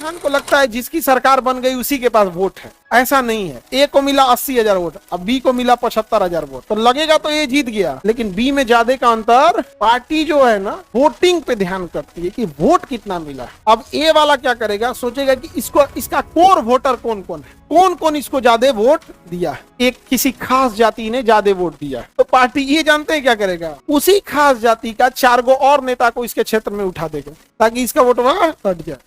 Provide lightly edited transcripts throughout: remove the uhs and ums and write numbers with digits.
इंसान को लगता है जिसकी सरकार बन गई उसी के पास वोट है। ऐसा नहीं है। ए को मिला 80,000 वोट, अब बी को मिला 75,000 वोट, तो लगेगा तो ए जीत गया, लेकिन बी में ज्यादा का अंतर। पार्टी जो है ना वोटिंग पे ध्यान करती है कि वोट कितना मिला। अब ए वाला क्या करेगा, सोचेगा कि इसका कोर वोटर कौन कौन है, कौन कौन इसको ज्यादा वोट दिया। एक किसी खास जाति ने ज्यादा वोट दिया, तो पार्टी ये जानते हैं क्या करेगा, उसी खास जाति का 4 गो और नेता को इसके क्षेत्र में उठा देगा ताकि इसका वोट वहां कट जाए।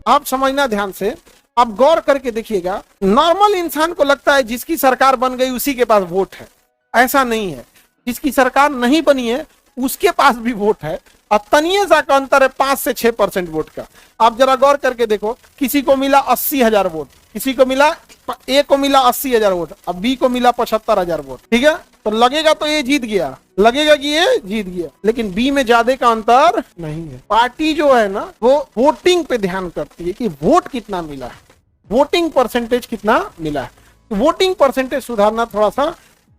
आप समझना ध्यान से, आप गौर करके देखिएगा। नॉर्मल इंसान को लगता है जिसकी सरकार बन गई उसी के पास वोट है। ऐसा नहीं है। जिसकी सरकार नहीं बनी है उसके पास भी वोट है, और तनिए सा का अंतर है 5 से 6% वोट का। आप जरा गौर करके देखो, किसी को मिला 80,000 वोट, किसी को मिला, ए को मिला 80,000 वोट, अब बी को मिला 75,000 वोट, ठीक है, तो लगेगा तो ये जीत गया, लगेगा कि ये जीत गया, लेकिन बी में ज्यादा का अंतर नहीं है। पार्टी जो है ना वो वोटिंग पे ध्यान करती है कि वोट कितना मिला है, वोटिंग परसेंटेज कितना मिला है। वोटिंग परसेंटेज सुधारना थोड़ा सा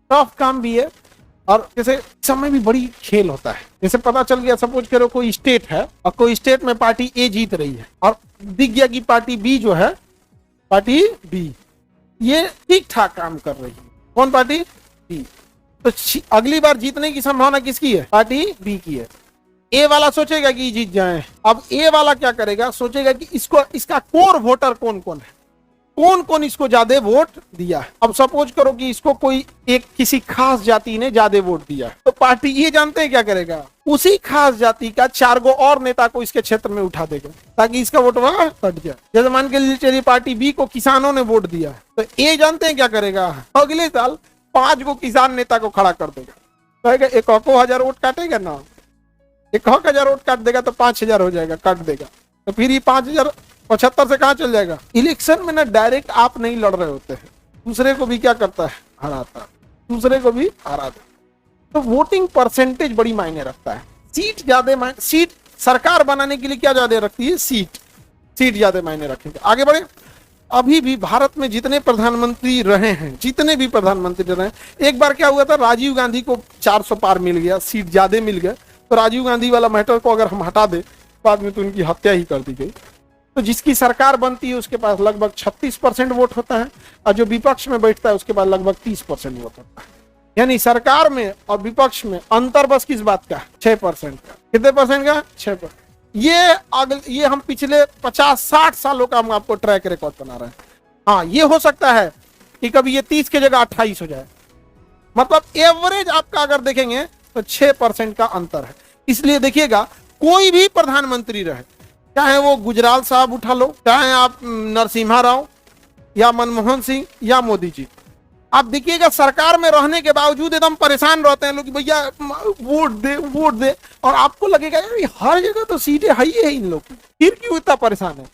टफ काम भी है, और जैसे समय भी बड़ी खेल होता है। जैसे पता चल गया, सपोज करो कोई स्टेट है और कोई स्टेट में पार्टी ए जीत रही है, और दिख गया कि पार्टी बी जो है, पार्टी बी ये ठीक ठाक काम कर रही है। कौन पार्टी? बी। तो अगली बार जीतने की संभावना किसकी है? पार्टी बी की है। ए वाला सोचेगा कि जीत जाए। अब ए वाला क्या करेगा, सोचेगा कि इसका कोर वोटर कौन कौन है, कौन कौन इसको ज्यादा वोट दिया। अब सपोज करो कि इसको कोई एक किसी खास जाति ने ज्यादा वोट दिया, तो पार्टी ये जानते हैं क्या करेगा, उसी खास जाति का 4 गो और नेता को इसके क्षेत्र में उठा देगा ताकि इसका वोट वहां कट जाए। जैसे मान के चलिए पार्टी बी को किसानों ने वोट दिया, तो ए जानते हैं क्या करेगा, अगले साल 5 गो किसान नेता को खड़ा कर देगा, कहेगा 1,000 वोट काटेगा ना, 1,000 वोट काट देगा तो 5,000 हो जाएगा, काट देगा, तो फिर ये 5,075 से कहां चल जाएगा। इलेक्शन में ना डायरेक्ट आप नहीं लड़ रहे होते हैं, दूसरे को भी क्या करता है, हराता, दूसरे को भी हराता। तो वोटिंग परसेंटेज बड़ी मायने रखता है। सीट ज्यादा सीट सरकार बनाने के लिए क्या ज्यादा रखती है, सीट ज्यादा मायने रखेंगे। आगे बढ़े। अभी भी भारत में जितने प्रधानमंत्री रहे हैं, जितने भी प्रधानमंत्री रहे हैं, एक बार क्या हुआ था, राजीव गांधी को 400 पार मिल गया, सीट ज्यादा मिल गया, तो राजीव गांधी वाला मैटर को अगर हम हटा दे, बाद में तो उनकी हत्या ही कर दी गई। तो जिसकी सरकार बनती है उसके पास लगभग 36% वोट होता है, और जो विपक्ष में बैठता है उसके पास लगभग 30% वोट होता है। यानी सरकार में और विपक्ष में अंतर बस किस बात का, 6% का। कितने परसेंट का? 6%। ये हम पिछले 50-60 सालों का हम आपको ट्रैक रिकॉर्ड बना रहे हैं। हाँ, ये हो सकता है कि कभी ये 30 की जगह 28 हो जाए, मतलब एवरेज आपका अगर देखेंगे तो 6% का अंतर है। इसलिए देखिएगा, कोई भी प्रधानमंत्री रहे, चाहे वो गुजराल साहब उठा लो, चाहे आप नरसिम्हा राव या मनमोहन सिंह या मोदी जी, आप देखिएगा सरकार में रहने के बावजूद एकदम परेशान रहते हैं लोग, भैया वोट दे, और आपको लगेगा यार हर जगह तो सीटें है ही है इन लोग की, फिर क्यों इतना परेशान है।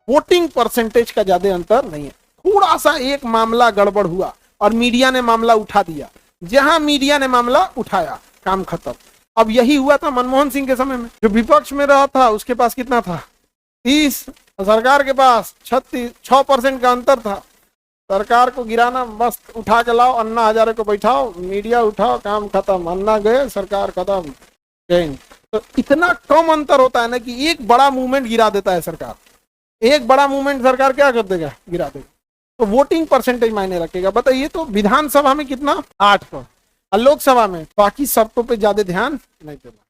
वोटिंग परसेंटेज का ज्यादा अंतर नहीं है। थोड़ा सा एक मामला गड़बड़ हुआ और मीडिया ने मामला उठा दिया, जहां मीडिया ने मामला उठाया काम खत्म। अब यही हुआ था मनमोहन सिंह के समय में, जो विपक्ष में रहा था उसके पास कितना था, 30, सरकार के पास 6% का अंतर था। सरकार को गिराना, बस उठा के लाओ, अन्ना हजारे को बैठाओ, मीडिया उठाओ, काम खत्म, अन्ना गए, सरकार खत्म। तो इतना कम अंतर होता है ना कि एक बड़ा मूवमेंट गिरा देता है सरकार, एक बड़ा मूवमेंट सरकार क्या कर देगा, गिरा देगा। तो वोटिंग परसेंटेज मायने रखेगा। बताइए तो विधानसभा में कितना, 8 पर, और लोकसभा में बाकी सबको पे ज्यादा ध्यान नहीं देना।